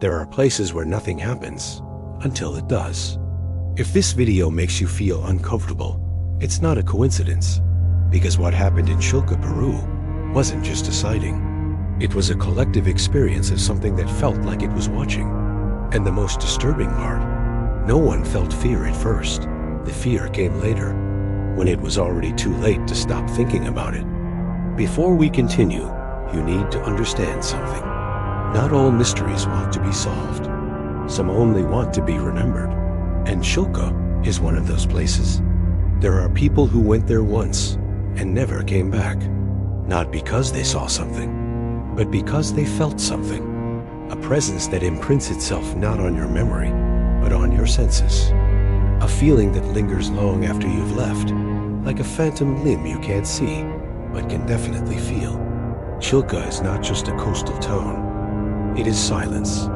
There are places where nothing happens until it does. If this video makes you feel uncomfortable, it's not a coincidence, because what happened in Chilca, Peru wasn't just a sighting. It was a collective experience of something that felt like it was watching. And the most disturbing part, no one felt fear at first. The fear came later, when it was already too late to stop thinking about it. Before we continue, you need to understand something. Not all mysteries want to be solved. Some only want to be remembered. And Chilca is one of those places. There are people who went there once and never came back. Not because they saw something, but because they felt something. A presence that imprints itself not on your memory, but on your senses. A feeling that lingers long after you've left, like a phantom limb you can't see, but can definitely feel. Chilca is not just a coastal town. It is silence.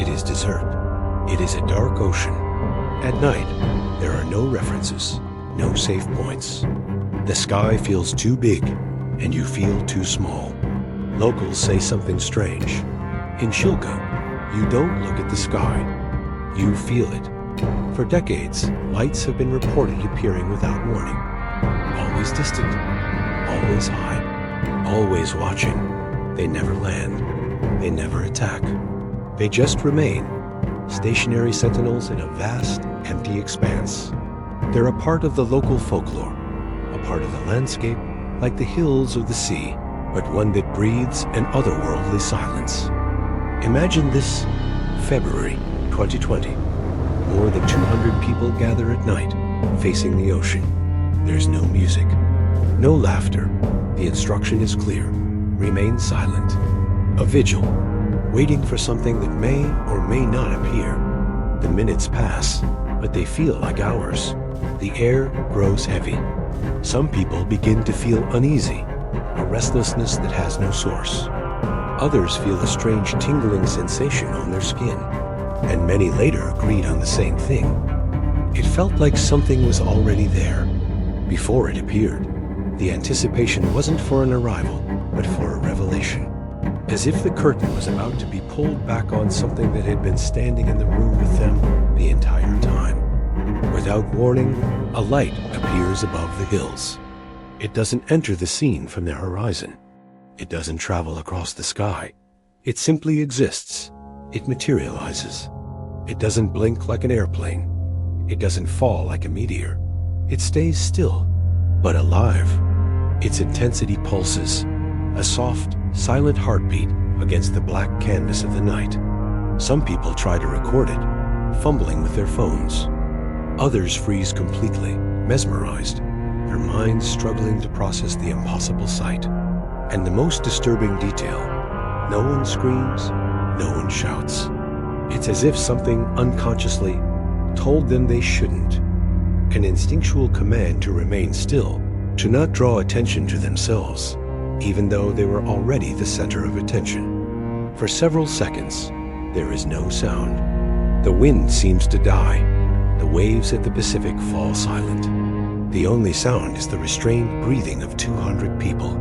It is desert. It is a dark ocean. At night, there are no references, no safe points. The sky feels too big, and you feel too small. Locals say something strange. In Chilca, you don't look at the sky. You feel it. For decades, lights have been reported appearing without warning. Always distant, always high, always watching. They never land. They never attack. They just remain, stationary sentinels in a vast, empty expanse. They're a part of the local folklore, a part of the landscape, like the hills or the sea, but one that breathes an otherworldly silence. Imagine this February 2020. More than 200 people gather at night, facing the ocean. There's no music, no laughter. The instruction is clear. Remain silent. A vigil, waiting for something that may or may not appear. The minutes pass, but they feel like hours. The air grows heavy. Some people begin to feel uneasy, a restlessness that has no source. Others feel a strange tingling sensation on their skin, and many later agreed on the same thing. It felt like something was already there, before it appeared. The anticipation wasn't for an arrival, but for a revelation. As if the curtain was about to be pulled back on something that had been standing in the room with them the entire time. Without warning, a light appears above the hills. It doesn't enter the scene from the horizon. It doesn't travel across the sky. It simply exists. It materializes. It doesn't blink like an airplane. It doesn't fall like a meteor. It stays still, but alive. Its intensity pulses, a soft, silent heartbeat against the black canvas of the night. Some people try to record it, fumbling with their phones. Others freeze completely, mesmerized, their minds struggling to process the impossible sight. And the most disturbing detail, no one screams, no one shouts. It's as if something unconsciously told them they shouldn't. An instinctual command to remain still, to not draw attention to themselves, even though they were already the center of attention. For several seconds, there is no sound. The wind seems to die. The waves at the Pacific fall silent. The only sound is the restrained breathing of 200 people.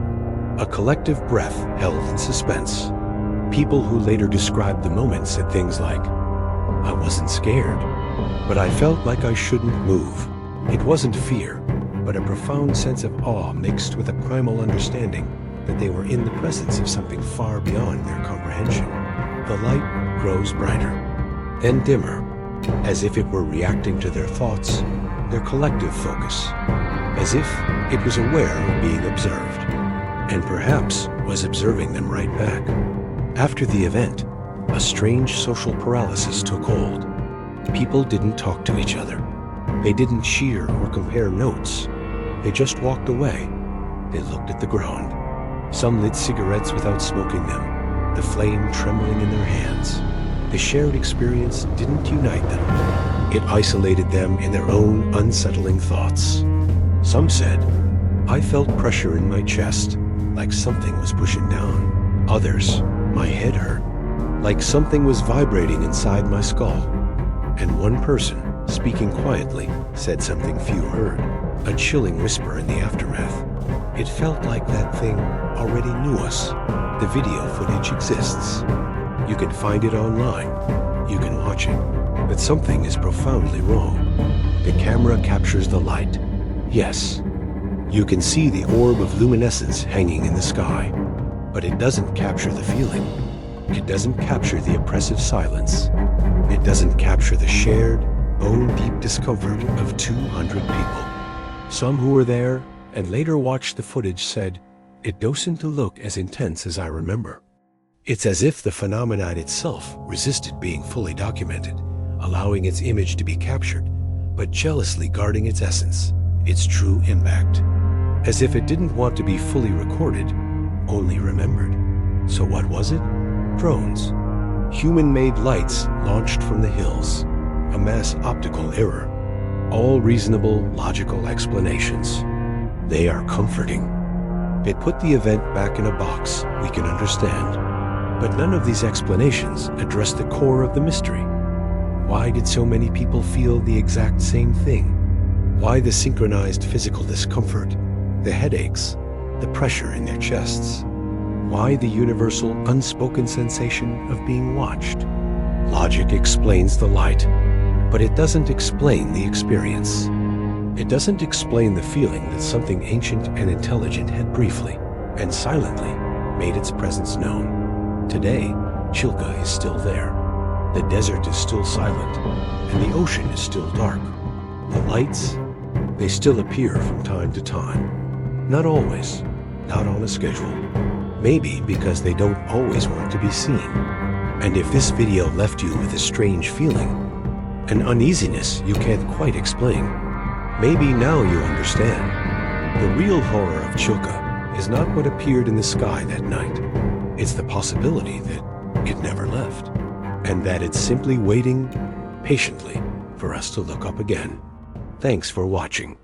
A collective breath held in suspense. People who later described the moment said things like, "I wasn't scared, but I felt like I shouldn't move." It wasn't fear, but a profound sense of awe mixed with a primal understanding that they were in the presence of something far beyond their comprehension. The light grows brighter, then dimmer, as if it were reacting to their thoughts, their collective focus, as if it was aware of being observed, and perhaps was observing them right back. After the event, a strange social paralysis took hold. People didn't talk to each other. They didn't cheer or compare notes. They just walked away. They looked at the ground. Some lit cigarettes without smoking them, the flame trembling in their hands. The shared experience didn't unite them. It isolated them in their own unsettling thoughts. Some said, "I felt pressure in my chest, like something was pushing down." Others, "My head hurt, like something was vibrating inside my skull." And one person, speaking quietly, said something few heard, a chilling whisper in the aftermath. It felt like that thing already knew us. The video footage exists. You can find it online. You can watch it. But something is profoundly wrong. The camera captures the light. Yes, you can see the orb of luminescence hanging in the sky. But it doesn't capture the feeling. It doesn't capture the oppressive silence. It doesn't capture the shared, bone-deep discomfort of 200 people. Some who were there and later watched the footage said, "It doesn't look as intense as I remember." It's as if the phenomenon itself resisted being fully documented, allowing its image to be captured, but jealously guarding its essence, its true impact. As if it didn't want to be fully recorded, only remembered. So what was it? Drones. Human-made lights launched from the hills. A mass optical error. All reasonable, logical explanations. They are comforting. They put the event back in a box we can understand. But none of these explanations address the core of the mystery. Why did so many people feel the exact same thing? Why the synchronized physical discomfort, the headaches, the pressure in their chests? Why the universal, unspoken sensation of being watched? Logic explains the light, but it doesn't explain the experience. It doesn't explain the feeling that something ancient and intelligent had briefly and silently made its presence known. Today, Chilca is still there. The desert is still silent, and the ocean is still dark. The lights, they still appear from time to time. Not always, not on a schedule. Maybe because they don't always want to be seen. And if this video left you with a strange feeling, an uneasiness you can't quite explain, maybe now you understand. The real horror of Chilca is not what appeared in the sky that night. It's the possibility that it never left, and that it's simply waiting patiently for us to look up again. Thanks for watching.